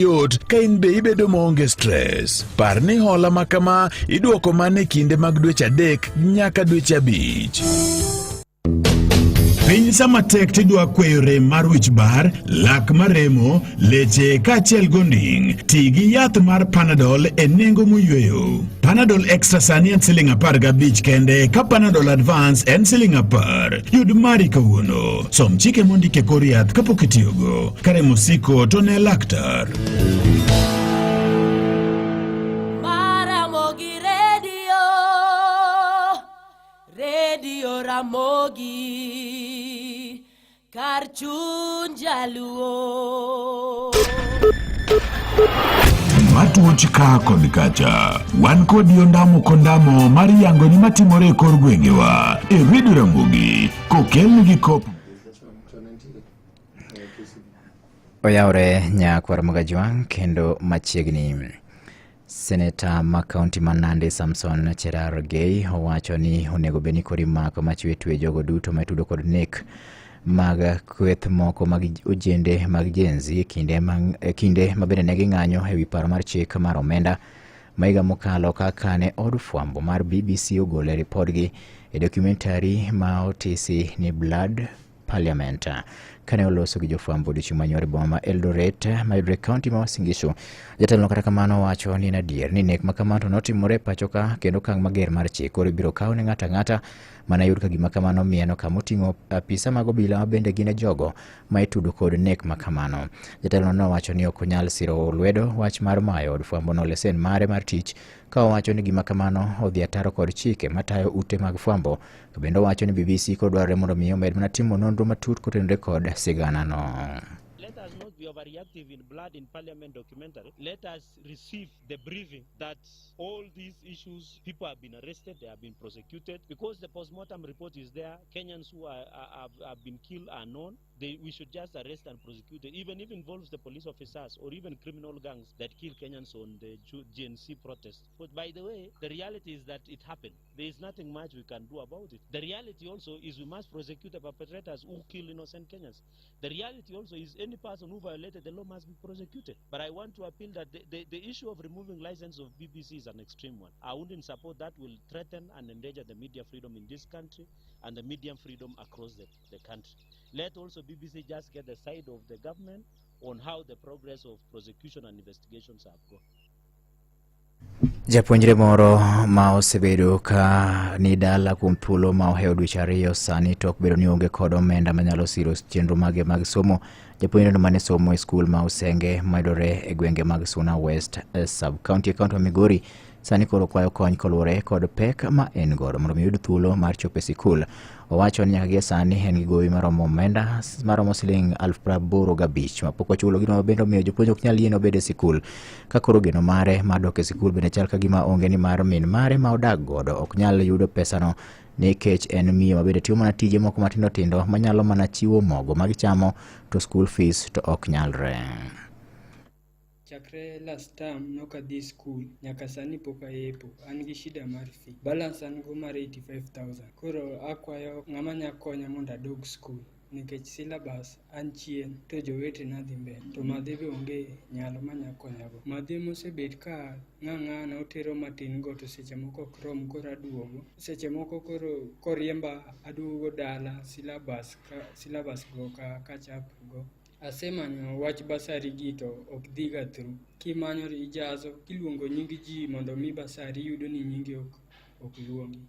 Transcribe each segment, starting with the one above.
yot ka in be ibedo maonge stress. Par ni hola makama iduoko mana e kinde mag dweche 3 nyaka dweche 5. Piny sama tek tidwa kweyo rem mar wich bar, lak maremo, leche kaachiel gonding. Ti gi yath mar Panadol e nengo moyweyo. Panadol Extra sani en Sh15 kende, ka Panadol Advance en Sh10. Yud mari kawuono. Som chike mondike kor yath kapok itiyogo. Kare mosiko to ne laktar. Radio Ramogi Karchun Jaluo Matuoch ka kod kacha. Wan kod yondamo kondamo mar yango ni matimore e kor gwengewa. E Radio Ramogi kokel gi kop. Oyaore nyakwar Magajwang kendo machiegni. Senator ma kaunti ma Nandi Samson Cherargei owacho ni onego beni kori mako machwe jogo duto matudo kod nek mag kweth moko mag ojende mag jenzi kinde mabende negi ng'anyo ewi paro mar chik mar omenda maiga mokalo kaka ne od fwambo mar BBC ogolo ripodgi e dokumentari ma otisi ni Blood Parliament kane oloso gi jofwambo dichu manyore boma ma Eldoret mayudre kaunti ma Uasin Gishu. Jatelo kata kamano wacho ni nadier ni nek makamano notimore pachoka kendo kang mager mar chik koro biro kaw ne ng'ata mana yud ka gima kamano mieno kamoting'o apisa mag obila mabende gine jogo ma itudo kod nek makamano. Jatelo no wacho ni ok onyal siro lwedo wach mar mayo od fwambo no lesen mare mar tich ka wacho ni gima kamano odhi ataro kod chike matayo ute mag fwambo. Bende wacho ni BBC kod dwarore mondo miyo med mana timo nonro matut kotenore kod sigana no. Let us not be overreactive in Blood in Parliament documentary. Let us receive the briefing that all these issues, people have been arrested, they have been prosecuted. Because the post-mortem report is there, Kenyans who have been killed are known. We should just arrest and prosecute it, even if it involves the police officers or even criminal gangs that kill Kenyans on the GNC protest. But by the way, the reality is that it happened. There is nothing much we can do about it. The reality also is we must prosecute the perpetrators who kill innocent Kenyans. The reality also is any person who violated the law must be prosecuted. But I want to appeal that the issue of removing license of BBC is an extreme one. I wouldn't support that. Will threaten and endanger the media freedom in this country and the media freedom across the country. Let also BBC just get the side of the government on how the progress of prosecution and investigations have gone. Japuonjre moro ma osebedo ka ni dala kuom thuolo ma oheo dweche 2 sani tok bedo ni onge kod omenda manyalo siro chenro mage mag somo. Japuonjre no mane somo e skul ma Usenge mayudore e gwenge mag Suna West sub county ma Migori sani koro kwayo kony koluwore kod pek ma en godo mondo miyud thuolo mar chopo e sikul. Owacho ni nyaka gie sani en gi gowi maromo omenda maromo siling 85,000 mapok ochulo. Gino bende omiyo jopuonj ok nyal yiene obed e sikul ka koro geno mare mar dok e sikul bende chal ka gima onge ni mar min mare ma odak godo ok nyal yudo pesano nikech en miyo mabende tiyo mana tije moko matindo manyalo mana chiwo mogo magichamo to school fees to ok nyalre. Chakre last term nokadhi school nyaka sani pok ayepo, an gi shida mar fee. Balance an go mar 85,000. Koro akwayo ng'ama nya konya mondo adog school nikech syllabus an chien to jowetena dhi mbele to madhe be onge nyalo manya konyago. Madhe mosebet ka ng'ang'ana otero matin go to seche moko ok rom koro aduogo. Seche moko koro koriemba aduogo dala syllabus go ka chap go. Asemanyo wach basari gi to ok dhiga through. Kimanyo ijazo kiluongo nying ji mondo mi basari yudo ni nyingi ok luongi.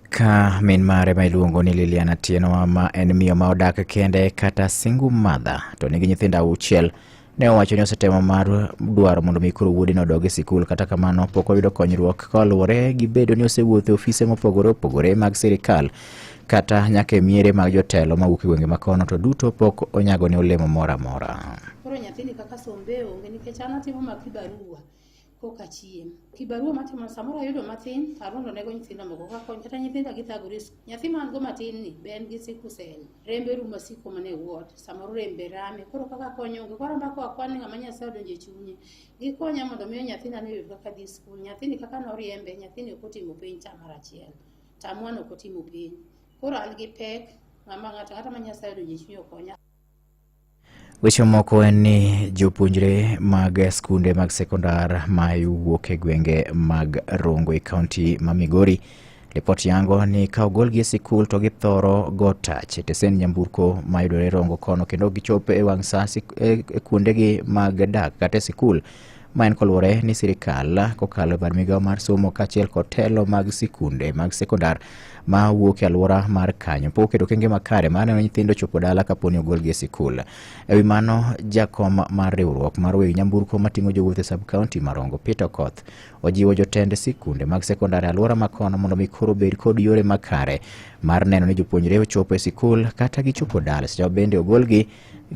Ka min mare ma iluongo ni Liliana Tieno ma en miyo ma odak kende kata single mother to nigi nyithindo 6 ne owacho ni osetemo mar dwaro mondo mi koro wuode no dog e sikul kata kamano pok oyudo konyruok kaluwore gi bedo ni osewuotho e ofise mopogore opogore mag sirikal kata nyaka miere mag jotelo ma wuok e gwenge makono to duto pok onyago ni olemo mora mora. Koro nyathini kaka sombe onge nikech an atimo makibarua koka chiem. Kibarua matimo samoro ayudo matin arondo nego nyithindo moko ka kony kata nyithindo githagore. Nyathi man go matin ni ben gi sikusel. Rembe ruma siko mane wot samoro rembe rame koro kaka konyo onge koro mbako akwani ng'ama Nyasaye odonje chunye. Gikonya mondo miyo nyathina ne yud kaka dhi skul. Nyathini kaka noriembe nyathini ok otimo piny tamara achiel. Tamwan ok otimo piny. Koro an gi pek ng'ama ng'ata ma Nyasaye odonje chunye okonya. Weche moko en ni jopuonjre mag skunde mag sekondar ma wuok e gwenge mag Rongo e kaunti ma Migori ripot yango ni ka ogolgi e sikul to githoro go tach e tesen nyamburko ma yudore Rongo kono kendo gichopo e wang' sa e kuondegi mag dak kata sikul ma en koluwore ni sirikal kokalo bad migawo mar somo kaachiel kod telo mag sikunde mag sekondar ma wuok e alwora mar kanyo pok oketo okenge makare mar neno nyithindo chopo dala kaponi ogolgi e sikul. Ewi mano, jakom mar riwruok mar weg nyamburko mating'o jowuoth e sub-kaunti mar Rongo Peter Koth ojiwo jotend sikunde mag sekondar e alwora ma kono mondo mi koro bed kod yore makare mar neno ni jopuonjre ochopo e sikul kata gichopo dala seche bende ogolgi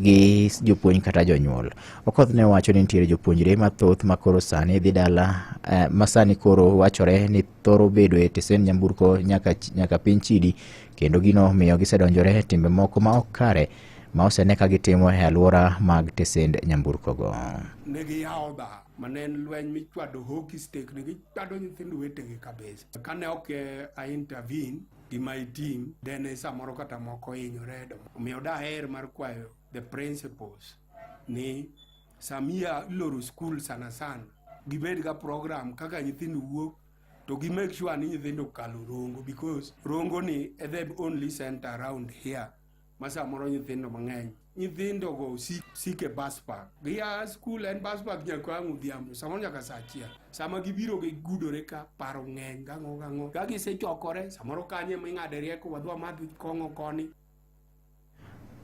gi jopuonj kata jonyuol. Okoth ne wacho ni nitiere jopuonjre mathoth ma koro sani dhi dala masani koro wachore ni thoro bedo e tesen nyamburko nyaka piny Chidi kendo gino miyo gisedonjore timbe moko ma ok kare ma osene ka gitimo e alwora mag tesend nyamburko go. Negi yaoda manen lweny michwado hockey stick negi chwado nyithindo wetegi kabisa. Kane ok a intervene gi my team dene samoro kata moko hinyore do. Omiyo daher mar kwayo the principals ni samia loro school sana gibed ga program kaka nyithindo wuok to gi make sure ni nyithindo kalo Rongo because Rongo ni is the only center around here masa moro nyithindo mang'eny nyithindo go sike bus park gia school and bus park nyaka ngudhiambo samoro nyaka saa achiel sama gibiro gi gudore ka paro ng'eny gang'o ka gisechokore samoro kanye ming'ade rieko wadwa madhi kong'o koni.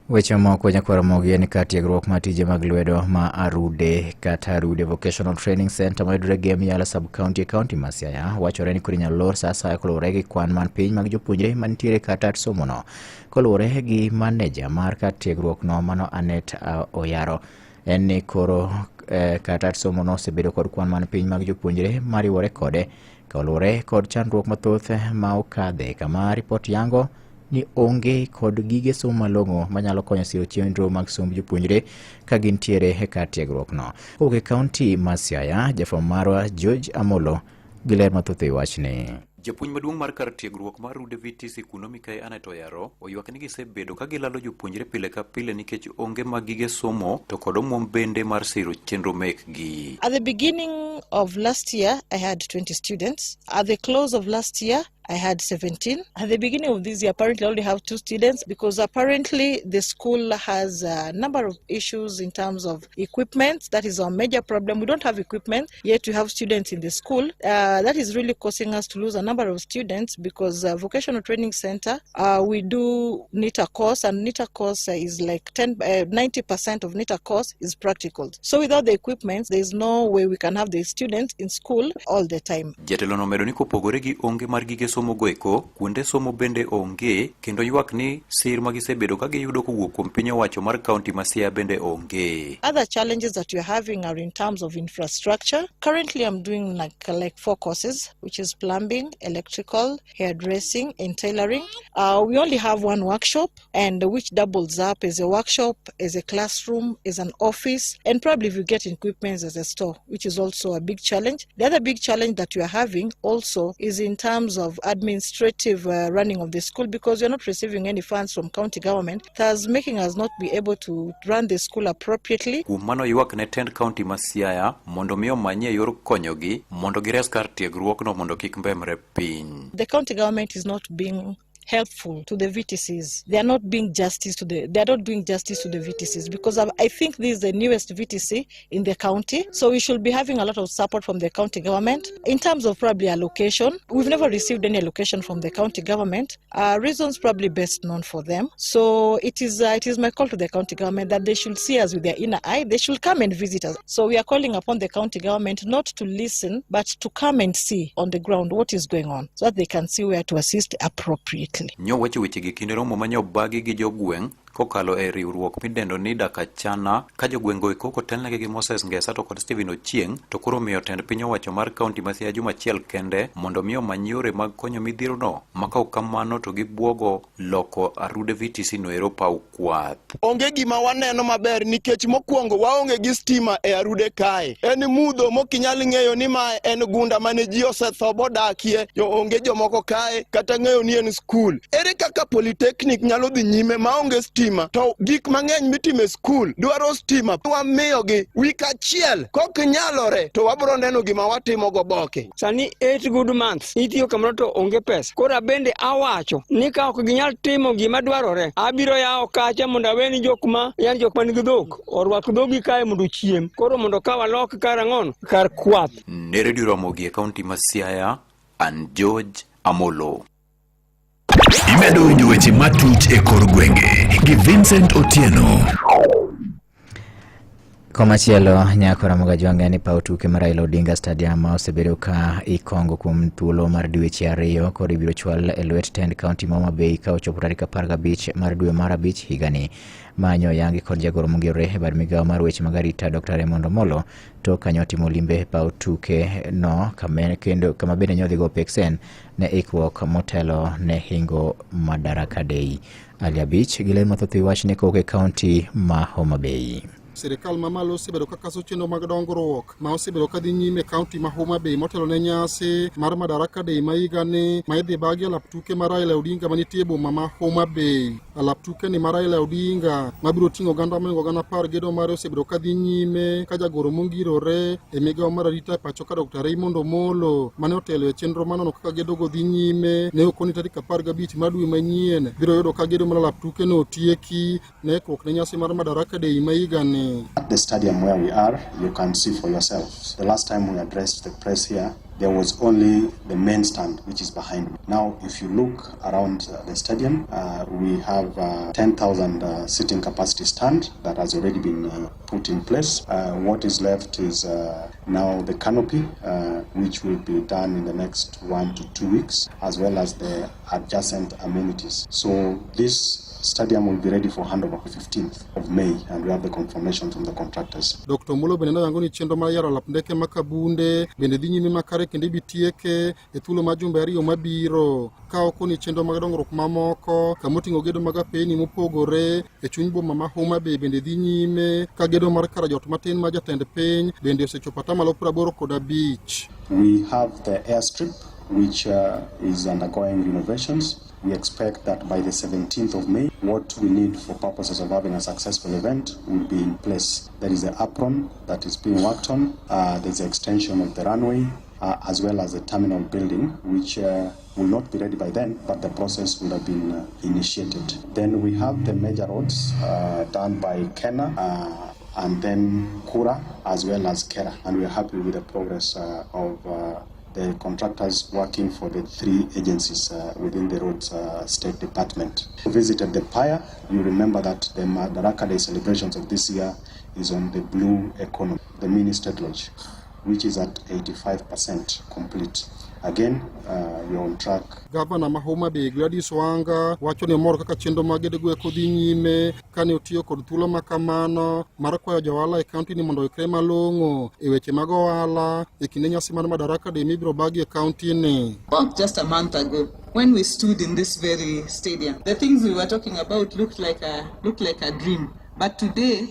Weche moko nyakwaro mogi en ka tiegruok ma tije mag lwedo ma Arude kata Arude Vocational Training Center ma yudore Gem Yala sub-county e kaunti ma Siaya wachore ni koro inyalo lor sa asaya koluwore gi kwan man piny mag jopuonjre mantiere kata somono. Koluwore gi maneja mar kar tiegruok no mano Anet Oyaro en ni koro kata somono osebedo kod kwan man piny mag jopuonjre mariwore kode koluwore kod chandruok mathoth ma okadhe kama ripot yango ni onge kod gige somo malong'o manyalo konyo siro chenro mag somb jopuonjre ka gintiere e kar tiegruok no. Oke kaunti ma Siaya, jafwambo marwa George Amolo gi ler mathoth e wachni. Japuonj maduong' mar kar tiegruok mar Rude VTC kuno Mikae Anet Oyaro oywak ni gisebedo ka gilalo jopuonjre pile ka pile nikech onge mag gige somo to kod omwom bende mar siro chenro mekgi. At the beginning of last year, I had 20 students. At the close of last year, I had 17. At the beginning of this year, apparently I only have 2 students because apparently the school has a number of issues in terms of equipment. That is our major problem. We don't have equipment, yet we have students in the school. That is really causing us to lose a number of students because Vocational Training Center, we do NITA course, and NITA course is like 90% of NITA course is practical. So without the equipment, there is no way we can have the students in school all the time. Jatelo no medo ni kopogore gi onge mar gige somo goeko, kuonde somo bende onge, kendo ywak ni sir magisebedo ka giyudo kowuok kuom piny owacho mar kaunti ma Siaya bende onge. Other challenges that we are having are in terms of infrastructure. Currently I'm doing like 4 courses, which is plumbing, electrical, hairdressing, and tailoring. We only have 1 workshop, and which doubles up as a workshop, as a classroom, as an office, and probably if you get equipment as a store, which is also a big challenge. The other big challenge that we are having also is in terms of administrative running of the school, because we're not receiving any funds from county government, thus making us not be able to run the school appropriately. Mano ywak ne tend kaunti ma Siaya mondo miyo manye yor konyogi mondo gires kar tiegruok no mondo kik mbemre piny. The county government is not being helpful to the VTCs. They are not doing justice to the VTCs because I think this is the newest VTC in the county. So we should be having a lot of support from the county government. In terms of probably allocation, we've never received any allocation from the county government. Reasons probably best known for them. So it is my call to the county government that they should see us with their inner eye. They should come and visit us. So we are calling upon the county government not to listen, but to come and see on the ground what is going on so that they can see where to assist appropriately. Nyo weche gi kinde romo manyo bagi gi jogweng kokalo e riwruok midendo ni Dakachana ka jogwengo ikoko telnegi gi Moses Ngesa to kod Steven Ochieng to koro miyo tend piny owacho mar kaunti ma Siaya juma achiel kende mondo miyo manyore mag konyo midhiero no maka kamano to gibuogo loko Arude VTC no ero pau kwath. Onge gima waneno maber nikech mokwongo waonge gi stima e Arude kae. En mudho mokinyal ng'eyo ni ma en gunda mane ji osetho bodakie, onge jomoko kae kata ng'eyo ni en skul. Ere kaka Polytechnic nyalo dhi nyime maonge stima stima to gik mang'eny mitime skul dwaro stima, wamiyogi wik achiel kok nyalore to wabro neno gima watimo go boke. Sani 8 good months itiyo kamoro to onge pesa. Kora bende awacho ni ka ok ginyal timo gima dwarore, abiro yawo kacha mondo aweni jokma nigi dhok orwak dhogi kae mondo chiem. Koro mondo ka walok kar ang'on kar kwath. Ne Radio Ramogi e kaunti ma Siaya, an George Amolo. Imedo winjo weche matut e kor gwenge gi Vincent Otieno. Komachielo, Nyako Ramogi Jwang'e ni paw tuke mar Raila Odinga Stadium ma osebedo ka ikongo kuom thuolo mar dweche 2 kod ibiro chwal e lwet tend kaunti ma Homa Bay ka ochopo tarik 15 mar dwe mar abich higani. Manyo yangi kod jagoro mongirore e bad migawo mar weche mag arita Dr. Raymond Omolo to kanyo timo limbe paw tuke no kama bende nyodhi go peksen ne ikruok motelo ne hingo Madaraka Day. Ali Abich gi ler mathoth wach ne kowuok e kaunti ma Homa Bay. Sirikal mamalo osebedo ka kaso chenro mag dongruok ma osebedo ka dhi nyime kaunti ma Homa Bay motelo ne nyasi mar Madaraka Day ma higani ma idhi bagi alap tuke mar Raila Odinga manitie e boma ma Homa Bay. Alap tuke ni mar Raila Odinga mabiro ting'o oganda moingo gana 10 gedo mare osebedo ka dhi nyime ka jagoro mongirore e migawo mar arita e pacho ka Dr. Raymond Omolo mane otelo e chenro manono kaka gedo go dhi nyime ne okoni tarik 15 mar dwe manyien biro yudo ka gedo mar alap tuke no otieki ne ikruok ne nyasi mar Madaraka Day ma higani. At the stadium where we are, you can see for yourselves. The last time we addressed the press here, there was only the main stand, which is behind me. Now, if you look around the stadium, we have 10,000 sitting capacity stand that has already been put in place. What is left is now the canopy, which will be done in the next 1 to 2 weeks, as well as the adjacent amenities. So this stadium will be ready for handover on the 15th of May, and we have the confirmation from the contractors. Dr. Omolo bende yango ni chenro mar yaro alap ndeke makabunde bende dhi nyime makare kendo bitieke e thuolo ma jumbe 2 mabiro ka okoni chenro mag dongruok mamoko kamoting'o gedo mag apeni mopogore e chuny boma ma Homa Bay bende dhi nyime ka gedo mar karajot matin ma jatend piny bende osechopo 85%. We have the airstrip which is undergoing renovations. We expect that by the 17th of May, what we need for purposes of having a successful event will be in place. There is the apron that is being worked on. There's the extension of the runway, as well as the terminal building, which will not be ready by then, but the process will have been initiated. Then we have the major roads done by Kena, and then Kura, as well as Kera. And we are happy with the progress of the contractors working for the 3 agencies within the Roads State Department. We visited the Pyre. You remember that the Madaraka Day celebrations of this year is on the blue economy, the mini state lodge, which is at 85% complete. Again, you're on track. Governor ma Homa Bay Gladys Wanga wacho ni mor kaka chenro mag gedo go dhi nyime kane otiyo kod thuolo makamano mar kwayo johala e kaunti ni mondo ikre malong'o e weche mag ohala e kinde nyasi mar Madaraka Day mibiro bagi e kaunti ni. Just a month ago, when we stood in this very stadium, the things we were talking about looked like a dream. But today,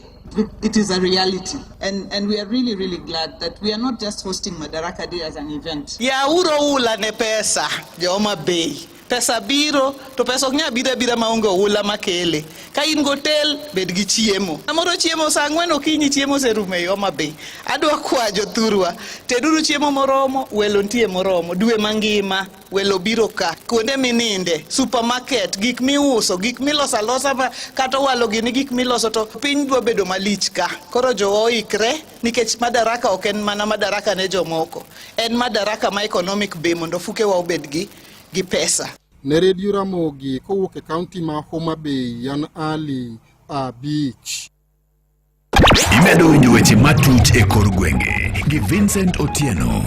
it is a reality, and we are really, really glad that we are not just hosting Madaraka Day as an event. Ya uro ula ne pesa, Homa Bay. Pesa biro, to pesa oknya bira maonge ula makele. Ka in gotel bed gi chiemo. Amoro chiemo sa 4 okinyi chiemo serume Homa Bay. Adwa kwajo thurwa. Teduru chiemo moromo, welo ntie moromo, dwe mangima, welo biro ka. Kuonde mininde, supermarket, gik miuso, gik miloso alosa kata walo gini gik miloso to piny dwa bedo malich ka. Koro jowo ikre nikech Madaraka ok en mana Madaraka ne jomoko. En Madaraka ma economic bay mondo fuke wa obed gi pesa. Ne Radio Ramogi kowuok e kaunti ma Homa Bay, yan Ali Abich. Imedo winjo weche matut e kor gwenge gi Vincent Otieno.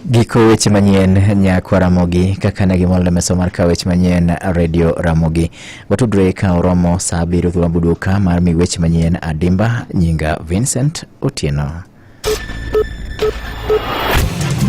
Giko weche manyien Nyako Ramogi kaka ne gimol meso mar ka weche manyien Radio Ramogi. Watudre ka oromo saa 7 thuolo buduka mar mi weche manyien adimba nyinga Vincent Otieno.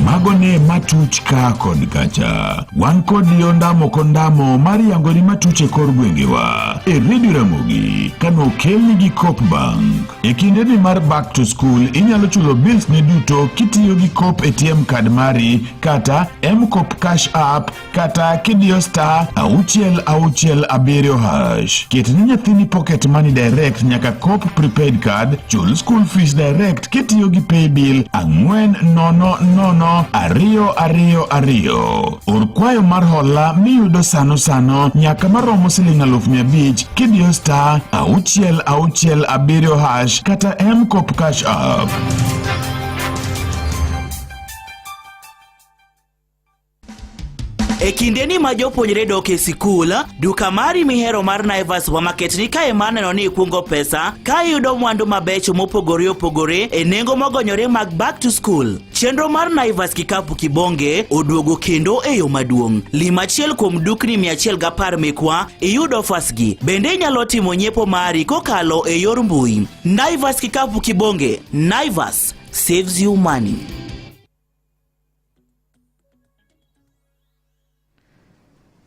Magone matuch ka kod kacha. Wan kod yondamo kondamo mar yangoni matuche kor gwengewa. e redio Ramogi kano okelni gi Coop Bank. E kinde ni mar back to school inyalo chulo bills ne duto kitiyo gi Coop ATM card mari kata M-Coop Cash App kata kidiyo *667#. Ketni nyathini pocket money direct nyaka Coop prepaid card, chul school fees direct kitiyo gi paybill 4000222. Or kwayo mar hola miyudo sano nyaka maromo Sh500 kidiyo *667# kata M-Coop Cash App. E kinde ni ma jopuonjre dok e sikul, duka mari mihero mar Naivas Supermarket ni kae maneno ni ikungo pesa ka yudo mwandu mabecho mopogore opogore e nengo mogonyore mag back to school. Chenro mar Naivas kikapu kibonge oduogo kendo e yo maduong'. Lima achiel kuom dukni 110 mekwa iyudo fasgi. Bende inyalo timo nyiepo mari kokalo e yor mbui. Naivas kikapu kibonge. Naivas saves you money.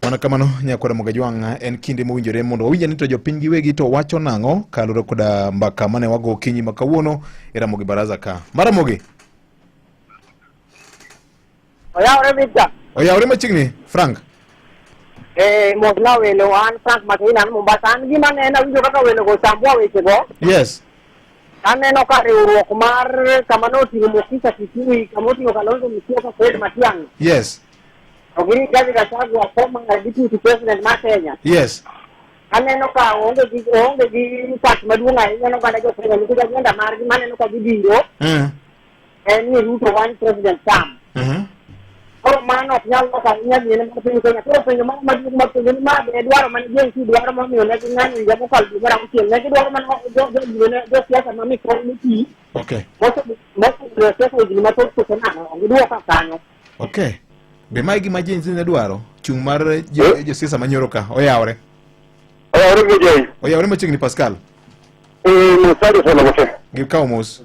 Mana kamano nyakwara Mogajwang' en kinde mowinjore mondo wawinja ni to jopiny giwegi to wacho nang'o kalure koda mbaka mane wago kinyi makawuono e Ramogi Baraza ka. Maramogi. Oyawre Victor. Oyawre machiegni Frank. Mosla welo an Frank Makina Mombasa an gima nena winjo kaka welo go chambua weche go. Yes. Aneno ka riwruok mar kamano timo mokisa Kitui kamotio Kalonzo Musyoka Fred Matiang'i. Yes. Ogiri Gazi Gachagua former deputy president ma Kenya. Yes. Aneno ka onge gi impact maduong' ahinya no kada jo Kenya nikech agenda margi maneno ka gibiro. En ni Ruto one president term. Koro mano ok nyal loka ahinya gine mar piny Kenya. Koro penjo mano maduong' ma penjo ni ma be dwaro mane JNC dwaro momiyo ne ging'anyo higa mokalo dwe mar auchiel. Ne gidwaro mana jo siasa ma mikore miti. Okay. Moso siasa higni mathoth to kenano giduoka kanyo. Okay. Be mai gima jenzi ne dwaro chung mar jo siasa manyoro ka oyawre. Oyawre Vijay. Oyawre machiegni Pascal. Musari sana mote. Gikaw mos.